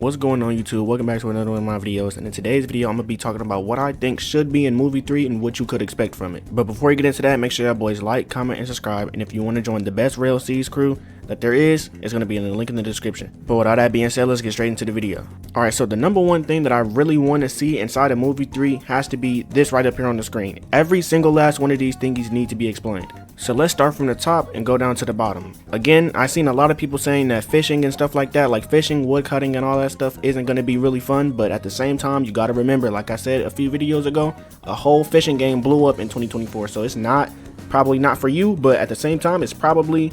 What's going on YouTube? Welcome back to another one of my videos, and in today's video I'm going to be talking about what I think should be in movie 3 and what you could expect from it. But before you get into that, make sure y'all boys like, comment, and subscribe, and if you want to join the best Rell Seas crew that there is, it's going to be in the link in the description. But with all that being said, let's get straight into the video. Alright, so the number one thing that I really want to see inside of movie 3 has to be this right up here on the screen. Every single last one of these thingies need to be explained. So let's start from the top and go down to the bottom. Again, I've seen a lot of people saying that fishing and stuff like that, like fishing, woodcutting, and all that stuff isn't going to be really fun, but at the same time, you got to remember, like I said a few videos ago, a whole fishing game blew up in 2024, so it's probably not for you, but at the same time, it's probably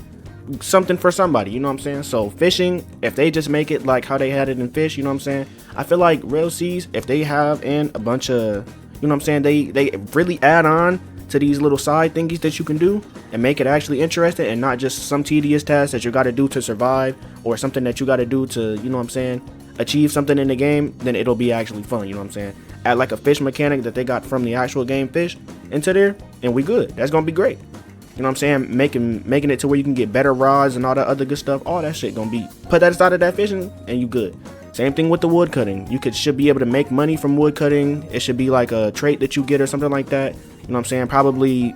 something for somebody, you know what I'm saying? So fishing, if they just make it like how they had it in Fish, you know what I'm saying? I feel like Rell Seas, if they have in a bunch of, you know what I'm saying, they really add on to these little side thingies that you can do and make it actually interesting and not just some tedious task that you got to do to survive or something that you got to do to, you know what I'm saying, achieve something in the game, then it'll be actually fun, you know what I'm saying? Add like a fish mechanic that they got from the actual game Fish into there and we good. That's gonna be great. You know what I'm saying? Making it to where you can get better rods and all that other good stuff. All that shit gonna be, put that aside of that fishing and you good. Same thing with the wood cutting. You should be able to make money from wood cutting. It should be like a trait that you get or something like that. You know what I'm saying? Probably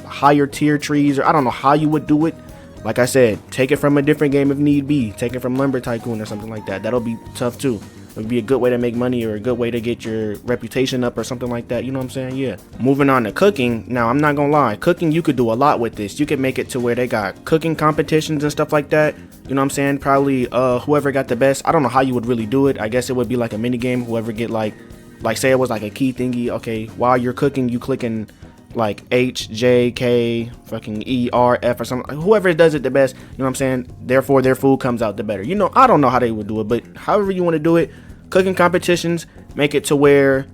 higher tier trees, or I don't know how you would do it. Like I said, take it from a different game if need be. Take it from Lumber Tycoon or something like that. That'll be tough too. It would be a good way to make money or a good way to get your reputation up or something like that. You know what I'm saying? Yeah. Moving on to cooking. Now, I'm not gonna lie. Cooking, you could do a lot with this. You could make it to where they got cooking competitions and stuff like that. You know what I'm saying? Probably whoever got the best. I don't know how you would really do it. I guess it would be like a mini game. Whoever get like say it was like a key thingy. Okay, while you're cooking, you clicking like H, J, K, fucking E, R, F or something. Whoever does it the best, you know what I'm saying? Therefore, their food comes out the better. You know, I don't know how they would do it, but however you want to do it, cooking competitions, make it to where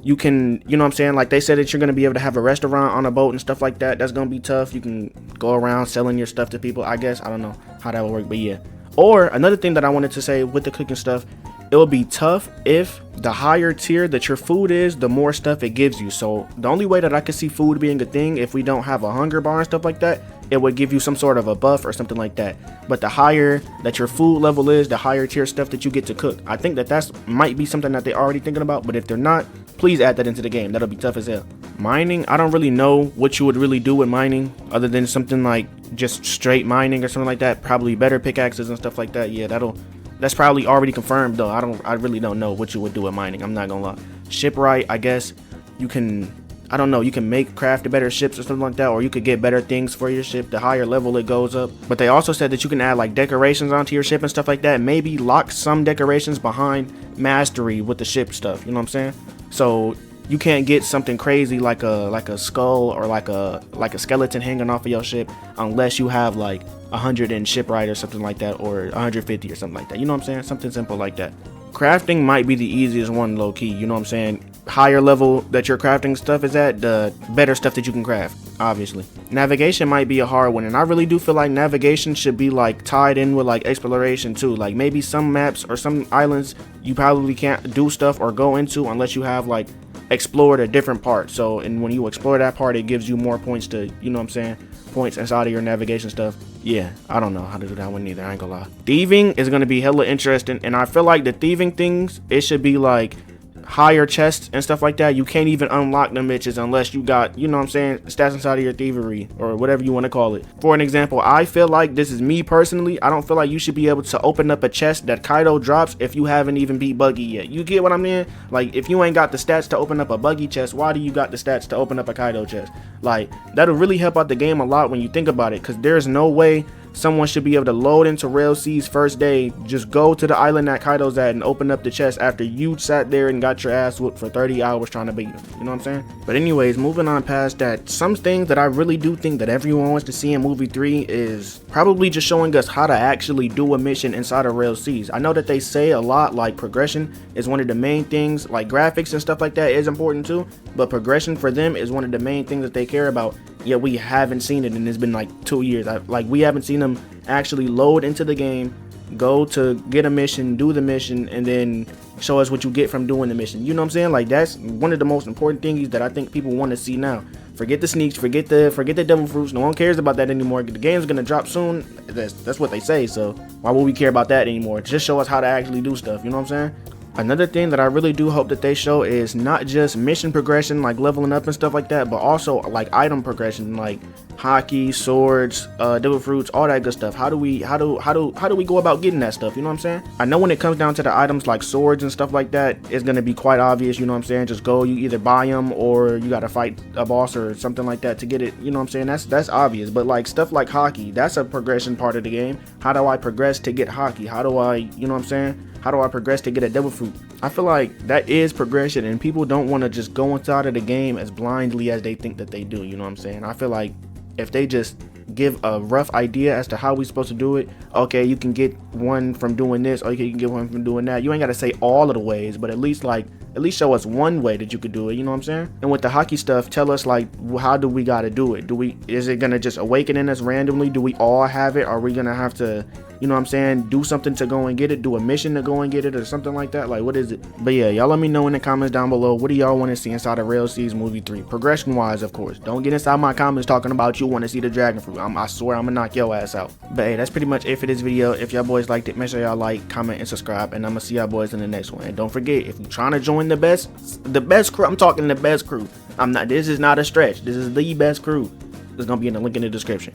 you can, you know what I'm saying? Like they said that you're going to be able to have a restaurant on a boat and stuff like that. That's going to be tough. You can go around selling your stuff to people, I guess. I don't know how that would work, but yeah. Or another thing that I wanted to say with the cooking stuff, it will be tough if the higher tier that your food is, the more stuff it gives you. So the only way that I could see food being a thing, if we don't have a hunger bar and stuff like that, it would give you some sort of a buff or something like that. But the higher that your food level is, the higher tier stuff that you get to cook. I think that that's might be something that they're already thinking about, but if they're not, please add that into the game. That'll be tough as hell. Mining, I don't really know what you would really do with mining other than something like just straight mining or something like that. Probably better pickaxes and stuff like that. Yeah, that's probably already confirmed though. I really don't know what you would do with mining. I'm not gonna lie. Shipwright, I guess you can, I don't know, you can craft better ships or something like that, or you could get better things for your ship the higher level it goes up. But they also said that you can add like decorations onto your ship and stuff like that. Maybe lock some decorations behind mastery with the ship stuff, you know what I'm saying? So you can't get something crazy like a skull or like a skeleton hanging off of your ship unless you have like 100 in shipwright or something like that, or 150 or something like that. You know what I'm saying? Something simple like that. Crafting might be the easiest one, low key. You know what I'm saying? Higher level that your crafting stuff is at, the better stuff that you can craft, obviously. Navigation might be a hard one, and I really do feel like navigation should be like tied in with like exploration too. Like maybe some maps or some islands you probably can't do stuff or go into unless you have like explored a different part. So, and when you explore that part, it gives you more points to, you know what I'm saying, points inside of your navigation stuff. Yeah, I don't know how to do that one either, I ain't gonna lie. Thieving is gonna be hella interesting, and I feel like the thieving things, it should be like higher chests and stuff like that. You can't even unlock them bitches unless you got, you know what I'm saying, stats inside of your thievery or whatever you want to call it. For an example, I feel like, this is me personally, I don't feel like you should be able to open up a chest that Kaido drops if you haven't even beat Buggy yet. You get what I mean? Like, if you ain't got the stats to open up a Buggy chest, why do you got the stats to open up a Kaido chest? Like, that'll really help out the game a lot when you think about it, because there's no way someone should be able to load into Rell Seas first day, just go to the island that Kaido's at and open up the chest after you sat there and got your ass whooped for 30 hours trying to beat him. You know what I'm saying? But anyways, moving on past that, some things that I really do think that everyone wants to see in movie 3 is probably just showing us how to actually do a mission inside of Rell Seas. I know that they say a lot like progression is one of the main things, like graphics and stuff like that is important too, but progression for them is one of the main things that they care about. Yet we haven't seen it, and it's been like 2 years. Like, we haven't seen them actually load into the game, go to get a mission, do the mission, and then show us what you get from doing the mission. You know what I'm saying? Like, that's one of the most important things that I think people want to see now. Forget the sneaks, forget the devil fruits. No one cares about that anymore. The game's gonna drop soon. That's what they say. So why would we care about that anymore? Just show us how to actually do stuff. You know what I'm saying? Another thing that I really do hope that they show is not just mission progression, like leveling up and stuff like that, but also like item progression, like hockey, swords, devil fruits, all that good stuff. How do we go about getting that stuff? You know what I'm saying? I know when it comes down to the items like swords and stuff like that, it's gonna be quite obvious. You know what I'm saying? Just go, you either buy them or you gotta fight a boss or something like that to get it. You know what I'm saying? That's obvious. But like stuff like hockey, that's a progression part of the game. How do I progress to get hockey? How do I, you know what I'm saying? How do I progress to get a devil fruit? I feel like that is progression, and people don't want to just go inside of the game as blindly as they think that they do. You know what I'm saying? I feel like if they just give a rough idea as to how we supposed to do it, okay, you can get one from doing this, or you can get one from doing that. You ain't got to say all of the ways, but at least show us one way that you could do it. You know what I'm saying? And with the hockey stuff, tell us like, how do we got to do it? Is it gonna just awaken in us randomly? Do we all have it? Are we gonna have to, you know what I'm saying, do something to go and get it, do a mission to go and get it, or something like that? Like, what is it? But yeah, y'all let me know in the comments down below, what do y'all want to see inside of Rell Seas movie 3, progression wise, of course. Don't get inside my comments talking about you want to see the dragon fruit. I swear I'm gonna knock your ass out. But hey, that's pretty much it for this video. If y'all boys liked it, make sure y'all like, comment, and subscribe, and I'm gonna see y'all boys in the next one. And don't forget, if you're trying to join the best crew, I'm talking the best crew, this is not a stretch, this is the best crew. It's gonna be in the link in the description.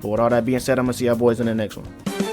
But with all that being said, I'm gonna see y'all boys in the next one.